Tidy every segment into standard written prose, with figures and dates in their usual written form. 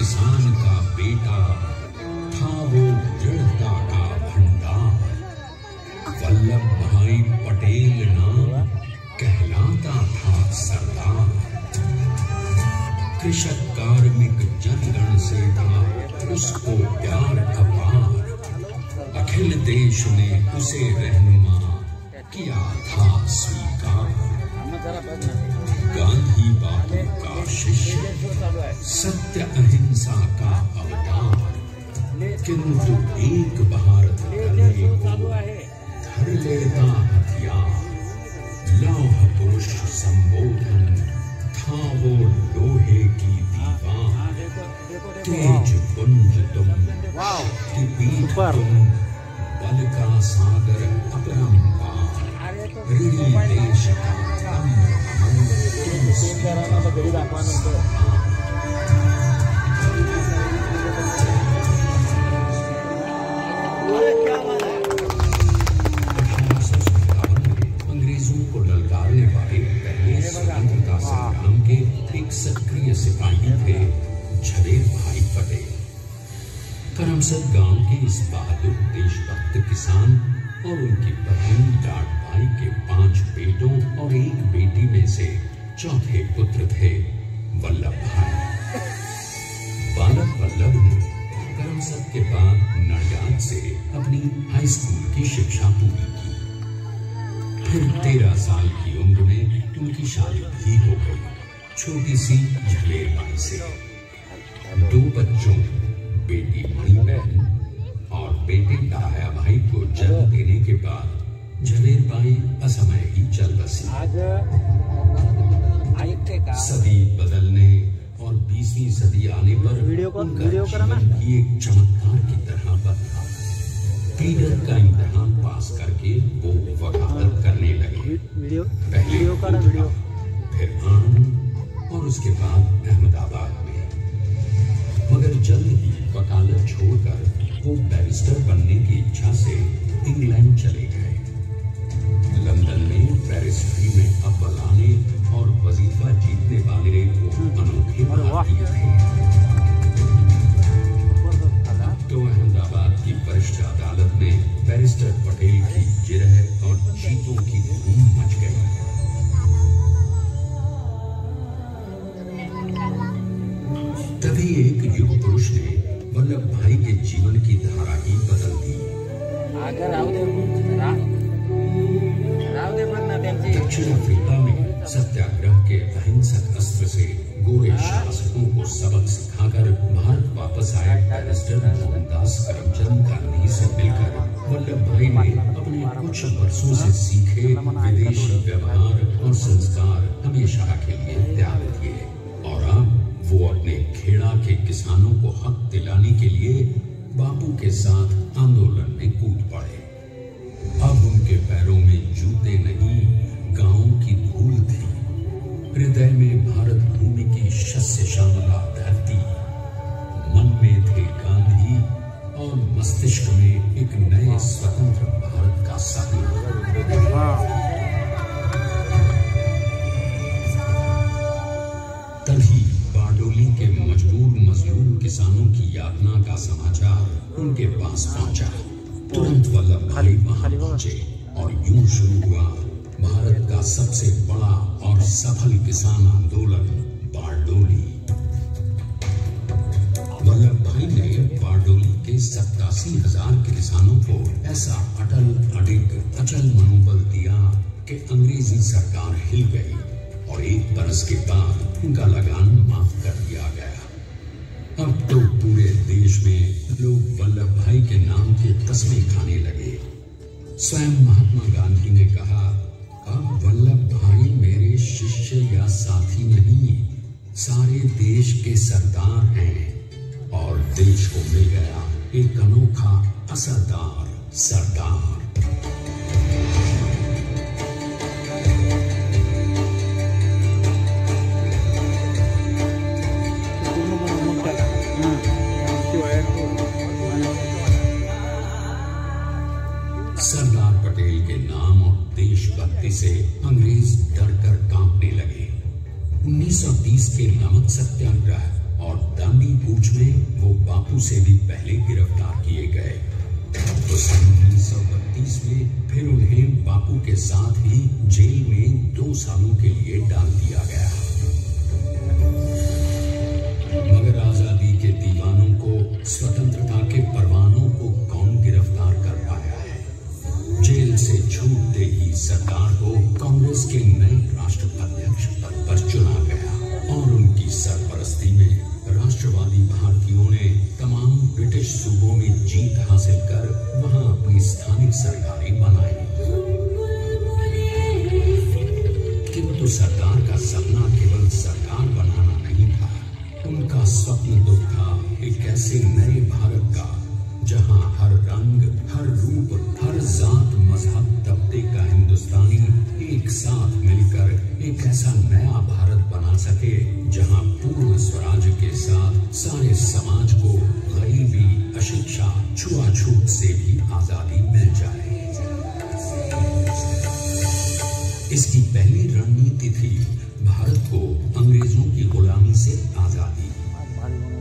किसान का बेटा था वो दृढ़ता का भंडार। वल्लभ भाई पटेल नाम कहलाता था सरदार। कृषक कार्मिक जनगण से था उसको प्यार अपार। अखिल देश ने उसे रहनुमा किया था स्वीकार। गांधी बापू का शिष्य, सत्य अहिंसा का अवतार। किंतु एक भारत करने को धर लेता हथियार। लौह पुरुष संबोधन था वो लोहे की दीवार। तेज पुंज तुम, पीठ तुम, बल का सागर अपरंपार। ऋणी देश का अंग्रेजों को ललकारने वाले पहले स्वतंत्रता संग्राम के एक सक्रिय सिपाही थे झवेर भाई पटेल। करमसद गांव के इस बहादुर देशभक्त किसान और उनकी पत्नी डाट भाई के 5 बेटों और 1 बेटी में से चौथे पुत्र थे वल्लभ भाई। बालक वल्लभ ने करमसद के बाद नडियाद से अपनी हाई स्कूल की शिक्षा पूरी की। फिर 13 साल की उम्र में उनकी शादी भी हो गई छोटी सी झवेर बाई से। 2 बच्चों, बेटी मणिबहन और बेटे डाया भाई को जन्म देने के बाद झवेर बाई असमय ही चल बसी। सदी बदलने और 20वीं सदी आने पर उनका जीवन भी एक चमत्कार की तरह बदला। क्लीडर का इम्तिहान पास करके वो वकालत करने लगे। पहले कोटा, फिर आनंद और उसके बाद अहमदाबाद में। मगर जल्द ही वकालत छोड़कर वो बैरिस्टर बनने की इच्छा से इंग्लैंड चले गए। लंदन में बैरिस्ट्री में अव्वल आने और वजीफा जीतने वाले वो अनोखे भारतीय थे। तो अहमदाबाद की वरिष्ठ अदालत में बैरिस्टर पटेल की जिरह और जीतों की धूम मच गई। तभी एक युग पुरुष ने वल्लभ भाई के जीवन की धारा ही बदल दी। दक्षिण अफ्रीका में सत्याग्रह के अहिंसक अस्त्र से गोरे शासकों को सबक सिखाकर भारत वापस आए बैरिस्टर मोहनदास करमचंद गांधी से मिलकर वल्लभ भाई ने अपने कुछ वर्षों से सीखे विदेशी व्यवहार और संस्कार हमेशा के लिए त्याग दिए और अब वो अपने खेड़ा के किसानों को हक दिलाने के लिए बापू के साथ आंदोलन में कूद पड़े। अब उनके पैरों में जूते नहीं, गांवों की धूल थी। हृदय में भारत भूमि की शस्य श्यामला धरती। मन में थे गांधी और मस्तिष्क में एक नए स्वतंत्र भारत का सपना। तभी बारडोली के मजबूर मजलूम किसानों की यातना का समाचार उनके पास पहुंचा। तुरंत वल्लभ भाई वहां पहुंचे और यूं शुरू हुआ भारत का सबसे बड़ा और सफल किसान आंदोलन बारडोली। वल्लभ भाई ने बारडोली के 87,000 किसानों को ऐसा अटल अडिग अचल मनोबल दिया कि अंग्रेजी सरकार हिल गई और 1 बरस के बाद उनका लगान माफ कर दिया गया। अब तो पूरे देश में लोग वल्लभ भाई के नाम की कस्में खाने लगे। स्वयं महात्मा गांधी ने कहा, अब वल्लभ भाई मेरे शिष्य या साथी नहीं, सारे देश के सरदार हैं। और देश को मिल गया एक अनोखा असरदार सरदार। सरदार पटेल के नाम और देशभक्ति से अंग्रेज डर कर कांपने लगे। 1930 के नमक सत्याग्रह और दांडी कूच में वो बापू से भी पहले गिरफ्तार किए गए। तो सन 1932 में फिर उन्हें बापू के साथ ही जेल में 2 सालों के लिए डाल दिया गया। मगर आजादी के दीवानों को, स्वतंत्रता के परवानों को कौन गिरफ्तार कर पाया है? जेल से छूटते ही सरकार को कांग्रेस के नए राष्ट्राध्यक्ष पद पर चुना गया और उनकी सरपरस्ती में राष्ट्रवादी भारतीयों ने तमाम ब्रिटिश सूबों में जीत हासिल कर वहां अपनी स्थानिक सरकारें बनाई। किंतु सरकार का सपना केवल सरकार बनाना नहीं था। उनका स्वप्न तो था एक ऐसे नए भारत का जहां हर रंग, हर रूप, हर जात, मजहब, तबके का हिंदुस्तानी एक साथ मिलकर एक ऐसा नया भारत बना सके जहां पूर्ण स्वराज के साथ सारे समाज को गरीबी, अशिक्षा, छुआछूत से भी आजादी मिल जाए। इसकी पहली रणनीति थी भारत को अंग्रेजों की गुलामी से आजादी,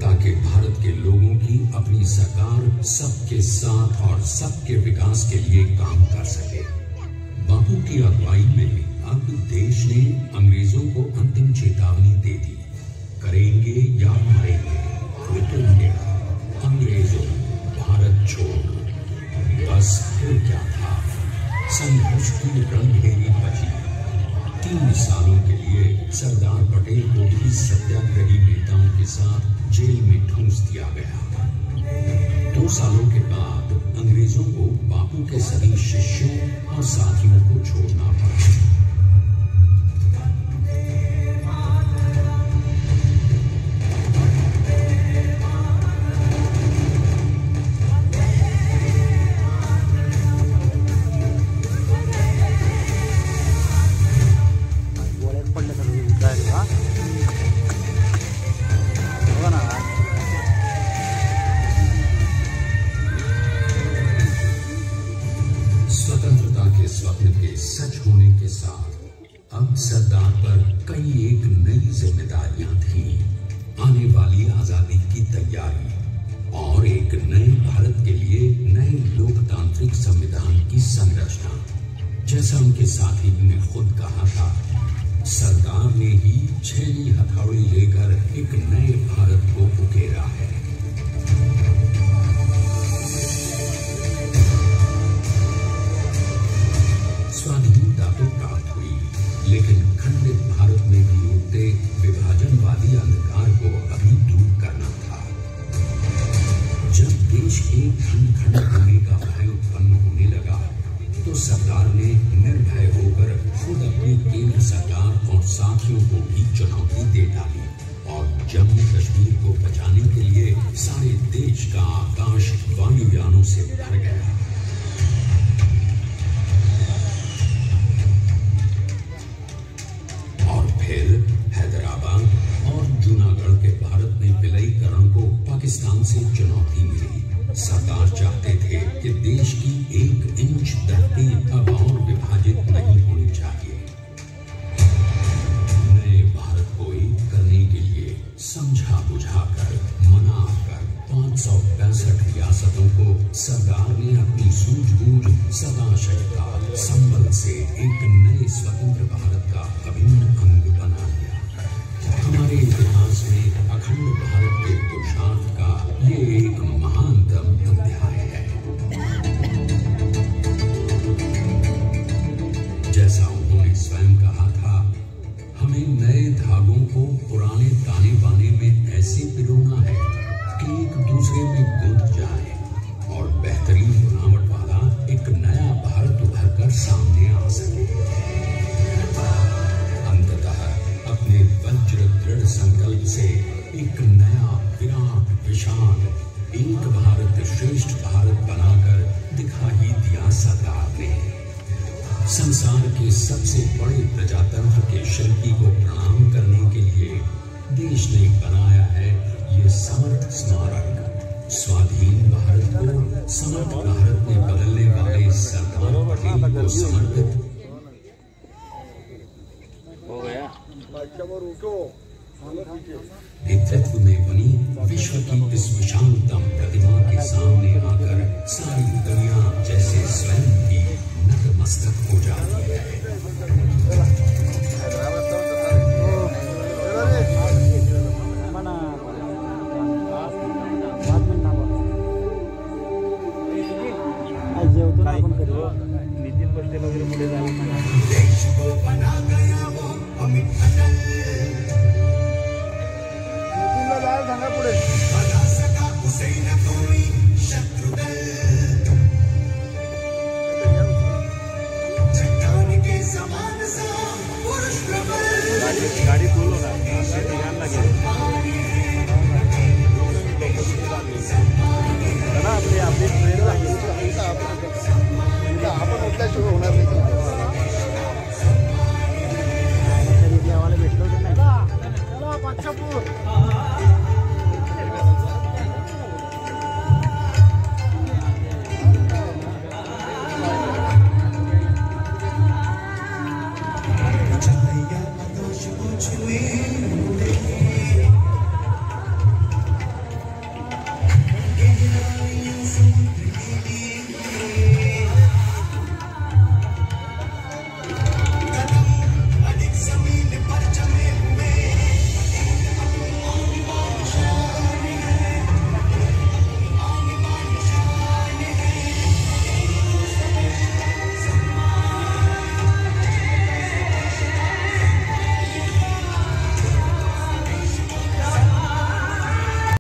ताकि भारत के लोगों की अपनी सरकार सबके साथ और सबके विकास के लिए काम कर सके। बापू की अगुवाई में अब देश ने अंग्रेजों को अंतिम चेतावनी दे दी, करेंगे या मरेंगे, क्विट इंडिया, अंग्रेजों भारत छोड़ो। बस फिर क्या था, संघर्ष की रणभेरी बची। 3 सालों के लिए सरदार पटेल को भी सत्याग्रही नेताओं के साथ जेल में ठूंस दिया गया। 2 सालों के बाद अंग्रेजों को बापू के सभी शिष्यों और साथियों को छोड़ना पड़ा। स्वतंत्रता के स्वप्न के सच होने के साथ अब सरदार पर कई एक नई जिम्मेदारियां थीं। आने वाली आजादी की तैयारी और एक नए भारत के लिए नए लोकतांत्रिक संविधान की संरचना। जैसा उनके साथी ने खुद कहा था, सरदार ने ही 6वीं हथौड़ी लेकर एक नए भारत को उकेरा है। स्वाधीनता तो प्राप्त हुई, लेकिन खंडित भारत में भी उठते विभाजनवादी अंधकार को अभी दूर करना था। जब देश के खंड खंड होने का भय उत्पन्न होने लगा, तो सरकार ने निर्भय होकर खुद अपनी केंद्र सरकार और साथियों को भी चुनौती दे डाली और जम्मू कश्मीर को बचाने के लिए सारे देश का आकाश वायुयानों से भर गया। फिर हैदराबाद और जूनागढ़ के भारत में विलयीकरण को पाकिस्तान से चुनौती मिली। सरकार चाहते थे कि देश की 1 इंच धरती अब और विभाजित नहीं होनी चाहिए। नए भारत को एक करने के लिए समझा बुझाकर, मनाकर 565 रियासतों को सरदार ने अपनी सूझबूझ, सदाशयता, संबल से एक नए स्वतंत्र भारत का अभिन्न अंग बना लिया। हमारे इतिहास में अखंड भारत के पुरुषार्थ का ये एक महानतम अध्याय है। जैसा उन्होंने स्वयं कहा था, हमें नए धागों को पुराने ताने बाने में ऐसे पिरोना है कि एक दूसरे में गुंथ जाए और बेहतरीन बनावट वाला एक नया भारत उभर कर सामने आ सके। अंततः अपने वज्र दृढ़ संकल्प से एक नया विराट विशाल एक भारत श्रेष्ठ भारत बनाकर दिखा ही दिया सरदार ने। संसार के सबसे बड़े प्रजातंत्र के शिल्पी को प्रणाम करने के लिए देश ने बनाया है ये समर्थ स्मारक। स्वाधीन भारत को समर्थ भारत में बदलने वाले सरदार पटेल को समर्पित हो गया। नेतृत्व में विश्व की इस विशालतम प्रतिमा के सामने आकर सारी दुनिया जैसे स्वयं ही नतमस्तक हो जाती है। नितीन पटेल वगैरे पुढे झाले देश को बना गया वो अमित अटल, नितीनला जायला सांगा पुढे, बना सका उसे न कोई शत्रु दल, चट्टान के समान सा पुरुष प्रबल, गाडी बोलो ना ध्यान लागेल ना आपली आपली ट्रेन लागेल आपण उठल्याशिवाय होणार नाही आम्हाला भेटलो नाही